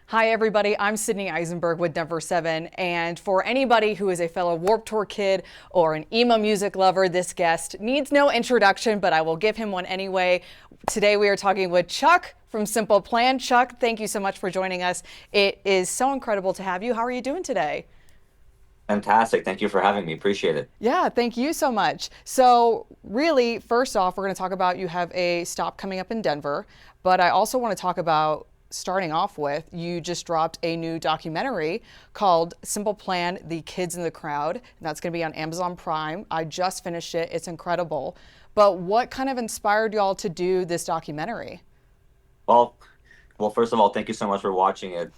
Hi, everybody. I'm Sydney Isenberg with Denver 7. And for anybody who is a fellow Warped Tour kid or an emo music lover, this guest needs no introduction, but I will give him one anyway. Today, we are talking with Chuck from Simple Plan. Chuck, thank you so much for joining us. It is so incredible to have you. How are you doing today? Fantastic. Thank you for having me. Appreciate it. Yeah, thank you so much. So, really, first off, we're going to talk about you have a stop coming up in Denver, but I also want to talk about starting off with you just dropped a new documentary called Simple Plan: The Kids in the Crowd, and that's going to be on Amazon Prime. I just finished it. It's incredible. But what kind of inspired y'all to do this documentary? Well, well, first of all, thank you so much for watching it.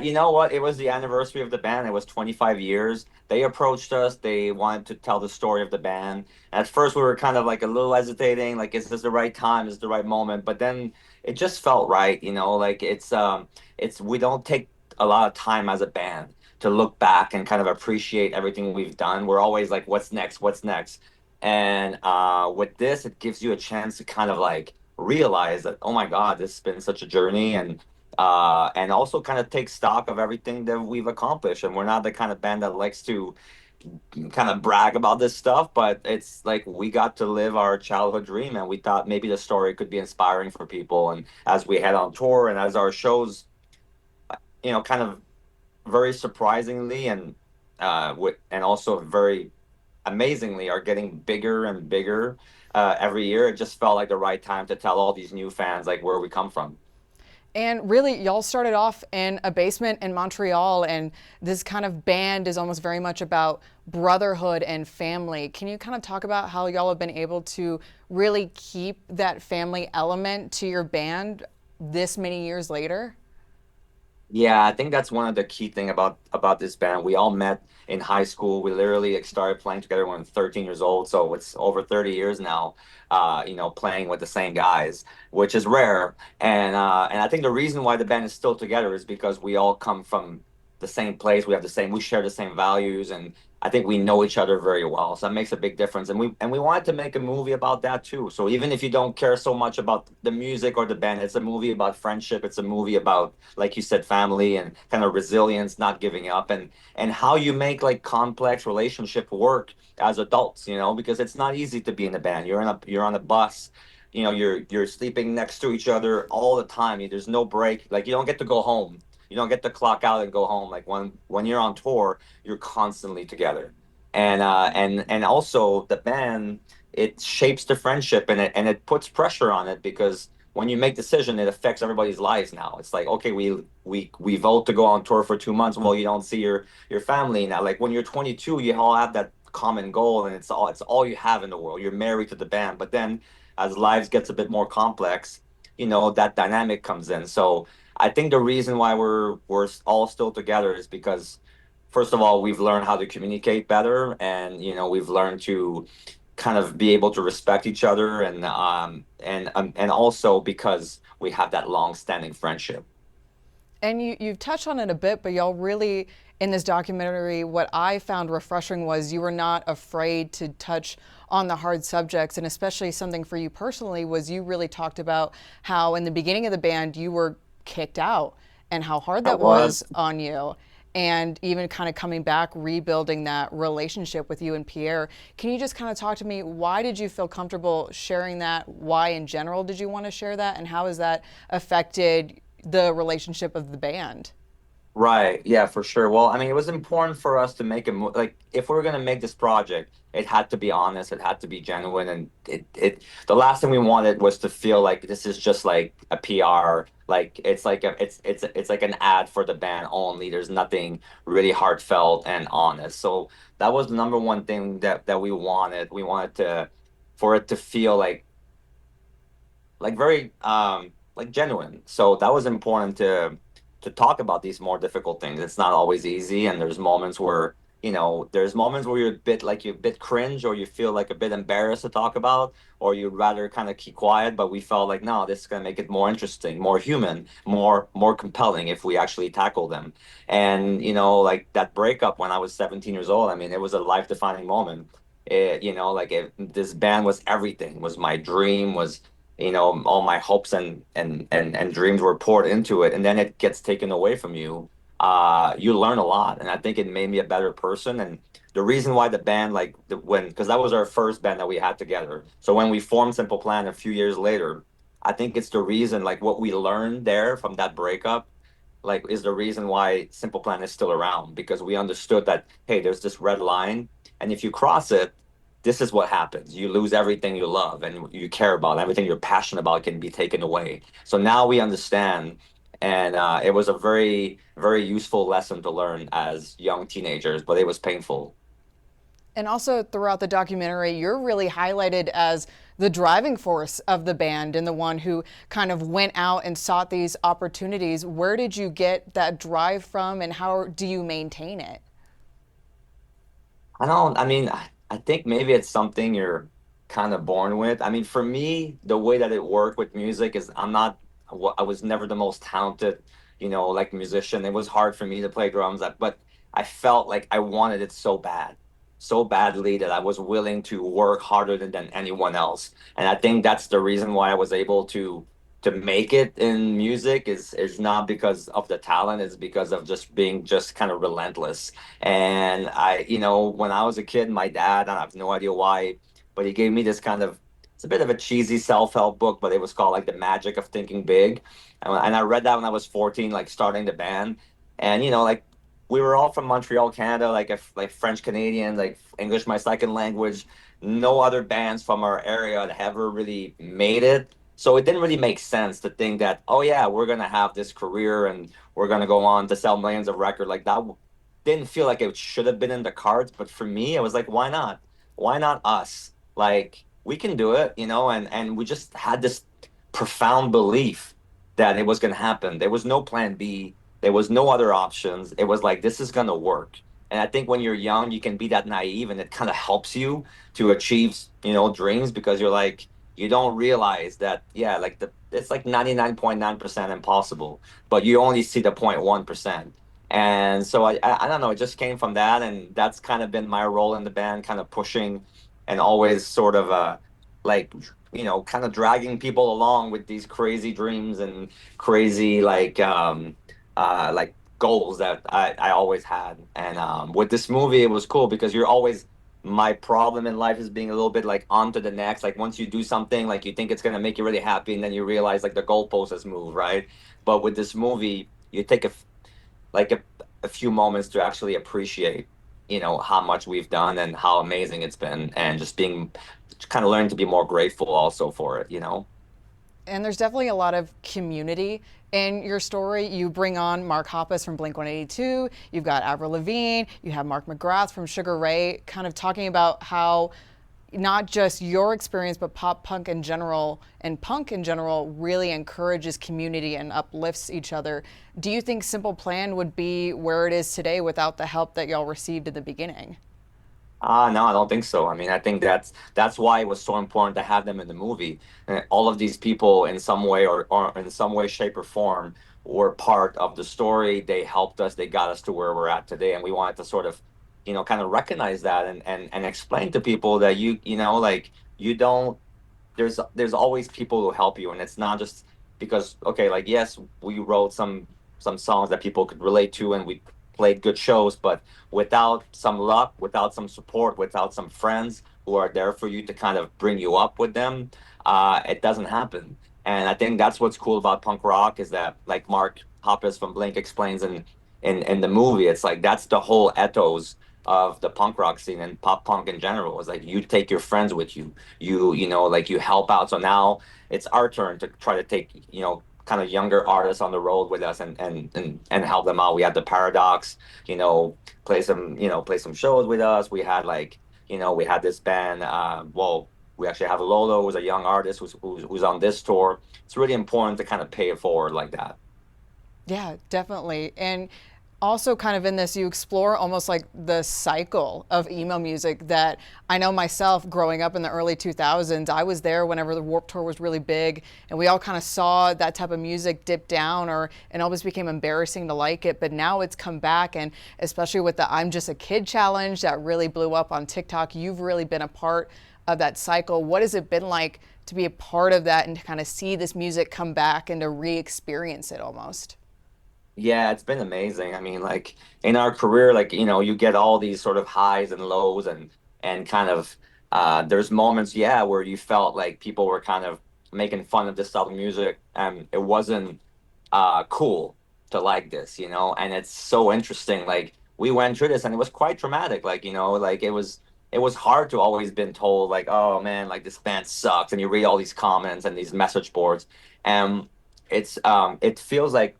You know what? It was the anniversary of the band. It was 25 years. They approached us. They wanted to tell the story of the band. At first, we were kind of like a little hesitating, like, is this the right time? Is this the right moment? But then it just felt right, like it's we don't take a lot of time as a band to look back and kind of appreciate everything we've done. We're always like, what's next? What's next? And with this, it gives you a chance to kind of like realize that, oh my God, this has been such a journey, and also kind of take stock of everything that we've accomplished. And we're not the kind of band that likes to kind of brag about this stuff, but it's like we got to live our childhood dream, and we thought maybe the story could be inspiring for people. And as we head on tour and as our shows, kind of very surprisingly and also very amazingly are getting bigger and bigger every year. It just felt like the right time to tell all these new fans like where we come from. And really, y'all started off in a basement in Montreal, and this kind of band is almost very much about brotherhood and family. Can you kind of talk about how y'all have been able to really keep that family element to your band this many years later? Yeah, I think that's one of the key thing about this band. We all met in high school. We literally like, started playing together when we were 13 years old, so it's over 30 years now. Playing with the same guys, which is rare. And I think the reason why the band is still together is because we all come from the same place. We share the same values, and I think we know each other very well. So that makes a big difference. And we wanted to make a movie about that too. So even if you don't care so much about the music or the band, it's a movie about friendship. It's a movie about, like you said, family and kind of resilience, not giving up, and how you make like complex relationship work as adults, because it's not easy to be in a band. You're on a bus, you're sleeping next to each other all the time. There's no break. Like, you don't get to go home. You don't get to clock out and go home. Like when you're on tour, you're constantly together. And also the band, it shapes the friendship, and it puts pressure on it, because when you make decision, it affects everybody's lives now. It's like, okay, we vote to go on tour for 2 months. Well, you don't see your family now. Like when you're 22, you all have that common goal, and it's all you have in the world. You're married to the band. But then as lives gets a bit more complex, that dynamic comes in. So I think the reason why we're all still together is because, first of all, we've learned how to communicate better, and we've learned to kind of be able to respect each other, and also because we have that long-standing friendship. And you've touched on it a bit, but y'all really, in this documentary, what I found refreshing was you were not afraid to touch on the hard subjects. And especially something for you personally was you really talked about how in the beginning of the band you were kicked out and how hard I that was was. on you. And even kind of coming back, rebuilding that relationship with you and Pierre. Can you just kind of talk to me? Why did you feel comfortable sharing that? Why, in general, did you want to share that? And how has that affected the relationship of the band? Right. Yeah, for sure. Well, I mean, it was important for us to make a like, if we were gonna make this project, it had to be honest, it had to be genuine, and the last thing we wanted was to feel like this is just like a PR, like it's like an ad for the band only. There's nothing really heartfelt and honest. So that was the number one thing that we wanted. We wanted to for it to feel like very like genuine. So that was important to talk about these more difficult things. It's not always easy, and there's moments where you're a bit cringe, or you feel like a bit embarrassed to talk about, or you'd rather kind of keep quiet. But we felt like, no, this is gonna make it more interesting, more human, more compelling if we actually tackle them. And like that breakup when I was 17 years old, I mean, it was a life defining moment. This band was everything, was my dream, was all my hopes and dreams were poured into it, and then it gets taken away from you. You learn a lot, and I think it made me a better person. And the reason why the band, like when, because that was our first band that we had together. So when we formed Simple Plan a few years later, I think it's the reason, like what we learned there from that breakup, like is the reason why Simple Plan is still around, because we understood that, hey, there's this red line, and if you cross it, this is what happens. You lose everything you love and you care about. Everything you're passionate about can be taken away. So now we understand. And it was a very, very useful lesson to learn as young teenagers, but it was painful. And also throughout the documentary, you're really highlighted as the driving force of the band and the one who kind of went out and sought these opportunities. Where did you get that drive from, and how do you maintain it? I mean, I think maybe it's something you're kind of born with. I mean, for me, the way that it worked with music is I was never the most talented, like musician. It was hard for me to play drums, but I felt like I wanted it so bad, so badly that I was willing to work harder than anyone else. And I think that's the reason why I was able to make it in music is not because of the talent, it's because of just being just kind of relentless. And when I was a kid, my dad, I have no idea why, but he gave me this kind of, it's a bit of a cheesy self-help book, but it was called like The Magic of Thinking Big. And I read that when I was 14, like starting the band. And, like we were all from Montreal, Canada, like French Canadian, like English, my second language. No other bands from our area had ever really made it. So it didn't really make sense to think that, oh yeah, we're gonna have this career and we're gonna go on to sell millions of records. Like that didn't feel like it should have been in the cards, but for me, it was like, why not? Why not us? Like we can do it, and we just had this profound belief that it was going to happen. There was no plan B. There was no other options. It was like this is going to work. And I think when you're young, you can be that naive, and it kind of helps you to achieve, dreams, because you're like you don't realize that, yeah, like it's like 99.9% impossible, but you only see the 0.1%. And so I don't know, it just came from that, and that's kind of been my role in the band, kind of pushing and always sort of like kind of dragging people along with these crazy dreams and crazy like goals that I always had. And with this movie, it was cool because you're always, my problem in life is being a little bit like on to the next. Like once you do something, like you think it's gonna make you really happy, and then you realize like the goalpost has moved, right? But with this movie, you take like a few moments to actually appreciate, how much we've done and how amazing it's been, and just being kind of learning to be more grateful also for it. And there's definitely a lot of community in your story. You bring on Mark Hoppus from Blink 182, you've got Avril Lavigne, you have Mark McGrath from Sugar Ray, kind of talking about how not just your experience, but pop punk in general and punk in general really encourages community and uplifts each other. Do you think Simple Plan would be where it is today without the help that y'all received in the beginning? No, I don't think so. I mean, I think that's why it was so important to have them in the movie. And all of these people, in some way or in some way, shape, or form, were part of the story. They helped us. They got us to where we're at today, and we wanted to sort of, kind of recognize that and explain to people that like you don't, there's always people who help you, and it's not just because, okay, like yes, we wrote some songs that people could relate to, and we played good shows, but without some luck, without some support, without some friends who are there for you to kind of bring you up with them, it doesn't happen. And I think that's what's cool about punk rock, is that, like Mark Hoppus from Blink explains in the movie, it's like that's the whole ethos of the punk rock scene and pop punk in general. Is like you take your friends with you, like you help out. So now it's our turn to try to take, kind of younger artists on the road with us, and help them out. We had the Paradox, you know, play some shows with us. We had like, we had this band. Well, we actually have Lolo, who's a young artist who's on this tour. It's really important to kind of pay it forward like that. Yeah, definitely. And also, kind of in this, you explore almost like the cycle of emo music that I know myself growing up in the early 2000s. I was there whenever the Warped Tour was really big, and we all kind of saw that type of music dip down, or it almost became embarrassing to like it. But now it's come back, and especially with the I'm Just a Kid challenge that really blew up on TikTok, you've really been a part of that cycle. What has it been like to be a part of that and to kind of see this music come back and to re-experience it almost. Yeah, it's been amazing. I mean, like in our career, like, you get all these sort of highs and lows and kind of there's moments, yeah, where you felt like people were kind of making fun of this style of music and it wasn't cool to like this, and it's so interesting. Like we went through this and it was quite traumatic. Like, like it was hard to always been told like, oh man, like this band sucks, and you read all these comments and these message boards. And it feels like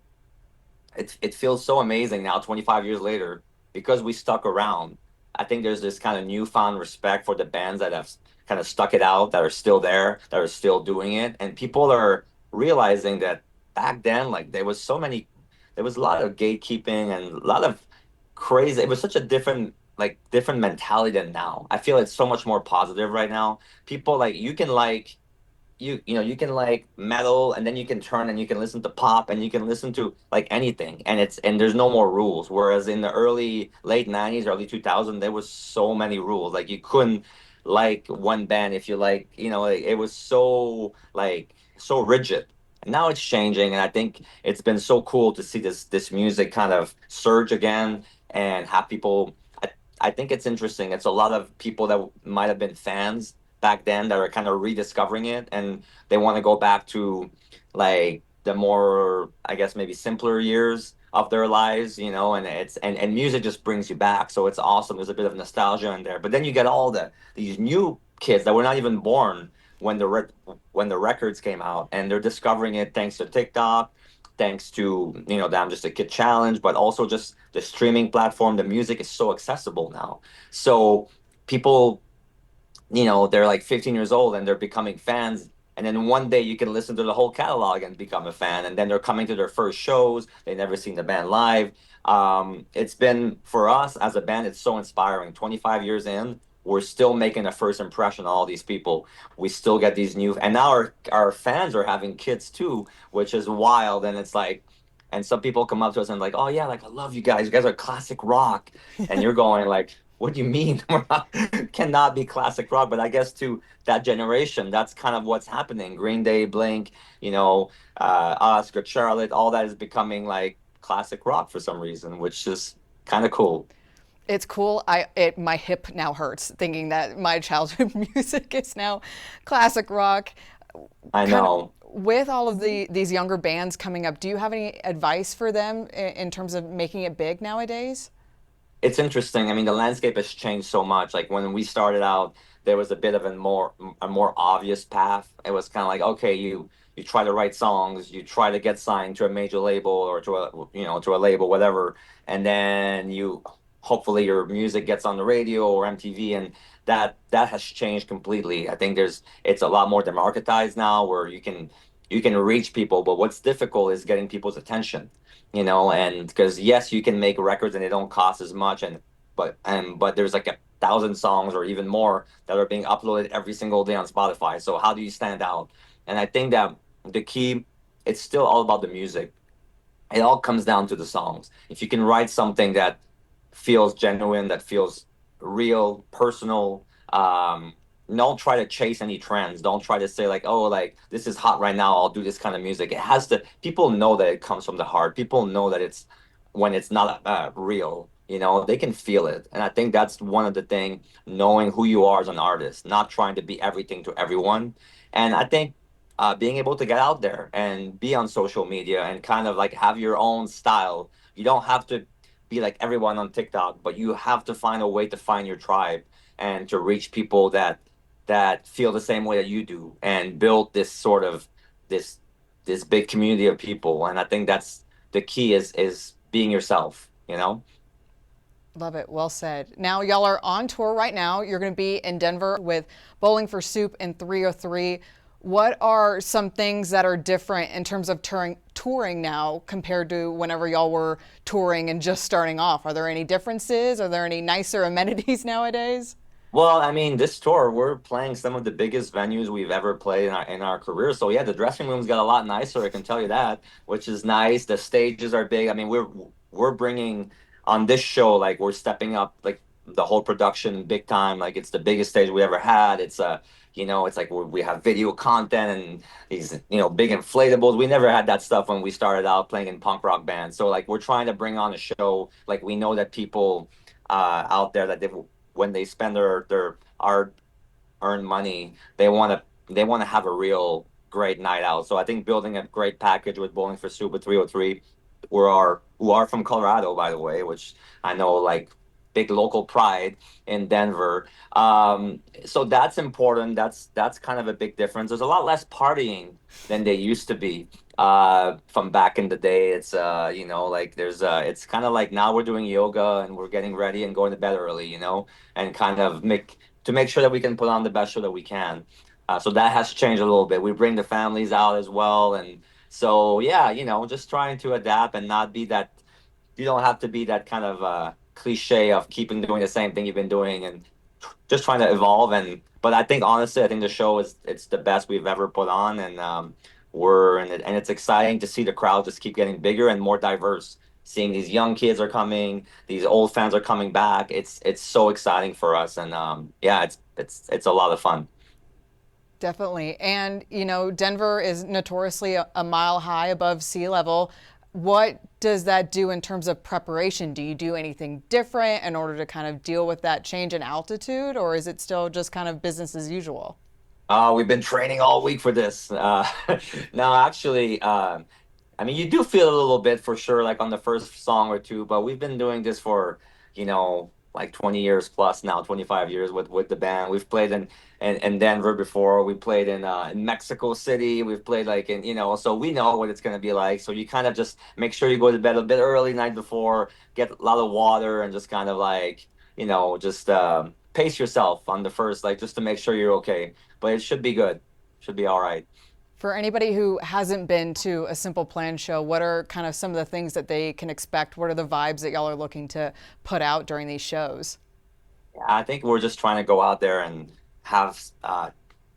it feels so amazing now, 25 years later, because we stuck around. I think there's this kind of newfound respect for the bands that have kind of stuck it out, that are still there, that are still doing it, and people are realizing that back then, like there was a lot of gatekeeping and a lot of crazy. It was such a different mentality than now. I feel it's so much more positive right now. People like you can like metal, and then you can turn and you can listen to pop, and you can listen to like anything, and there's no more rules, whereas in the early late 90s, early 2000, there was so many rules. Like you couldn't like one band if you like, like, it was so rigid. And now it's changing, and I think it's been so cool to see this music kind of surge again and have people. I think it's interesting. It's a lot of people that might have been fans back then that are kind of rediscovering it, and they want to go back to like the more, I guess, maybe simpler years of their lives, and music just brings you back. So it's awesome. There's a bit of nostalgia in there. But then you get all these new kids that were not even born when when the records came out, and they're discovering it thanks to TikTok, thanks to, the I'm Just a Kid challenge, but also just the streaming platform. The music is so accessible now. So people, they're like 15 years old and they're becoming fans. And then one day you can listen to the whole catalog and become a fan. And then they're coming to their first shows. They've never seen the band live. It's been, for us as a band, it's so inspiring. 25 years in, we're still making a first impression on all these people. We still get these new, and now our fans are having kids too, which is wild. And it's like, and some people come up to us and like, oh yeah, like I love you guys. You guys are classic rock. And you're going like, what do you mean? We're not, cannot be classic rock. But I guess to that generation, that's kind of what's happening. Green Day, Blink, us, Good Charlotte, all that is becoming like classic rock for some reason, which is kind of cool. It's cool. My hip now hurts thinking that my childhood music is now classic rock. I Kind of know. with all of these younger bands coming up, do you have any advice for them in terms of making it big nowadays? It's interesting. I mean, the landscape has changed so much. Like when we started out, there was a bit of a more obvious path. It was kind of like, okay, you try to write songs, you try to get signed to a major label or to a label, whatever, and then you hopefully your music gets on the radio or MTV, and that has changed completely. I think it's a lot more democratized now, where you can reach people, but what's difficult is getting people's attention, and because yes, you can make records and they don't cost as much, but there's like 1,000 songs or even more that are being uploaded every single day on Spotify. So how do you stand out? And I think that the key, it's still all about the music. It all comes down to the songs. If you can write something that feels genuine, that feels real, personal, don't try to chase any trends. Don't try to say like, oh, like this is hot right now, I'll do this kind of music. It has to, people know that it comes from the heart. People know that it's, when it's not real, they can feel it. And I think that's one of the thing, knowing who you are as an artist, not trying to be everything to everyone. And I think being able to get out there and be on social media and kind of like have your own style. You don't have to be like everyone on TikTok, but you have to find a way to find your tribe and to reach people that feel the same way that you do, and build this sort of this this big community of people. And I think that's the key, is being yourself. Love it. Well said. Now, y'all are on tour right now. You're going to be in Denver with Bowling for Soup and 303. What are some things that are different in terms of touring now compared to whenever y'all were touring and just starting off? Are there any differences? Are there any nicer amenities nowadays? Well, I mean, this tour, we're playing some of the biggest venues we've ever played in our career. So yeah, the dressing rooms got a lot nicer, I can tell you that, which is nice. The stages are big. I mean, we're bringing on this show, like we're stepping up like the whole production big time. Like it's the biggest stage we ever had. It's like we have video content and these, big inflatables. We never had that stuff when we started out playing in punk rock bands. So like we're trying to bring on a show. Like we know that people out there that when they spend their hard earned money, they want to have a real great night out. So I think building a great package with Bowling for Soup with 303, who are from Colorado, by the way, which I know like big local pride in Denver. So that's important. That's kind of a big difference. There's a lot less partying than they used to be from back in the day. It's like there's it's kind of like now we're doing yoga and we're getting ready and going to bed early, and kind of make sure that we can put on the best show that we can. So that has changed a little bit. We bring the families out as well, and so yeah, just trying to adapt and not be that. You don't have to be that kind of cliche of keeping doing the same thing you've been doing and just trying to evolve. But I think honestly, I think the show it's the best we've ever put on, and we're and it's exciting to see the crowd just keep getting bigger and more diverse. Seeing these young kids are coming, these old fans are coming back. It's so exciting for us, and yeah, it's a lot of fun. Definitely. And, Denver is notoriously a mile high above sea level. What does that do in terms of preparation? Do you do anything different in order to kind of deal with that change in altitude, or is it still just kind of business as usual? We've been training all week for this. No, actually, I mean, you do feel a little bit for sure, like on the first song or two, but we've been doing this for, like 20 years plus now, 25 years with the band. We've played in Denver before. We played in Mexico City. We've played like so we know what it's going to be like. So you kind of just make sure you go to bed a bit early night before, get a lot of water, and just kind of like, just pace yourself on the first, like just to make sure you're okay. But it should be good. Should be all right. For anybody who hasn't been to a Simple Plan show, what are kind of some of the things that they can expect? What are the vibes that y'all are looking to put out during these shows? I think we're just trying to go out there and have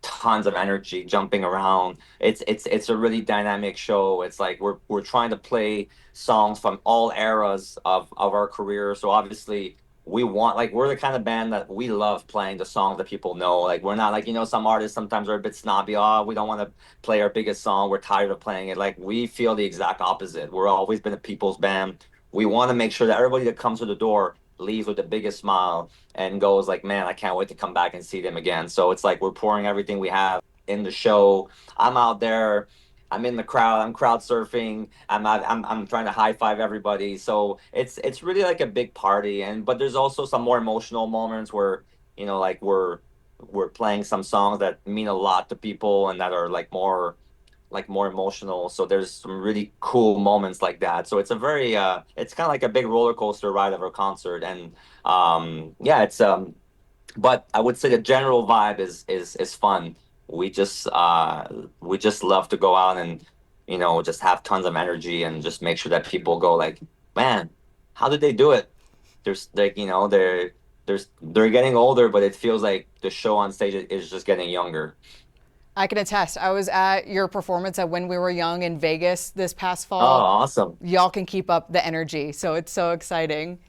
tons of energy jumping around. It's a really dynamic show. It's like we're trying to play songs from all eras of our career. So obviously we want like we're the kind of band that we love playing the songs that people know. Like we're not like some artists sometimes are a bit snobby. Oh, we don't want to play our biggest song. We're tired of playing it. Like we feel the exact opposite. We're always been a people's band. We want to make sure that everybody that comes to the door leaves with the biggest smile and goes like, man, I can't wait to come back and see them again. So it's like we're pouring everything we have in the show. I'm out there. I'm in the crowd. I'm crowd surfing. I'm trying to high five everybody. So it's really like a big party. But there's also some more emotional moments where like we're playing some songs that mean a lot to people and that are like more emotional. So there's some really cool moments like that. So it's a very it's kind of like a big roller coaster ride of a concert. And yeah, it's but I would say the general vibe is fun. We just love to go out and just have tons of energy and just make sure that people go like, man, how did they do it? There's like they're getting older, but it feels like the show on stage is just getting younger. I can attest. I was at your performance at When We Were Young in Vegas this past Oh, fall. awesome. Y'all can keep up the energy, so it's so exciting.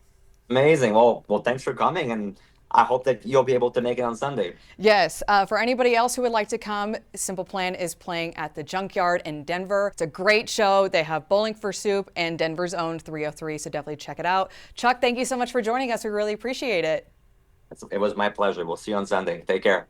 Amazing. Well, thanks for coming, and I hope that you'll be able to make it on Sunday. Yes, for anybody else who would like to come, Simple Plan is playing at the Junkyard in Denver. It's a great show. They have Bowling for Soup and Denver's own 303, so definitely check it out. Chuck, thank you so much for joining us. We really appreciate it. It was my pleasure. We'll see you on Sunday. Take care.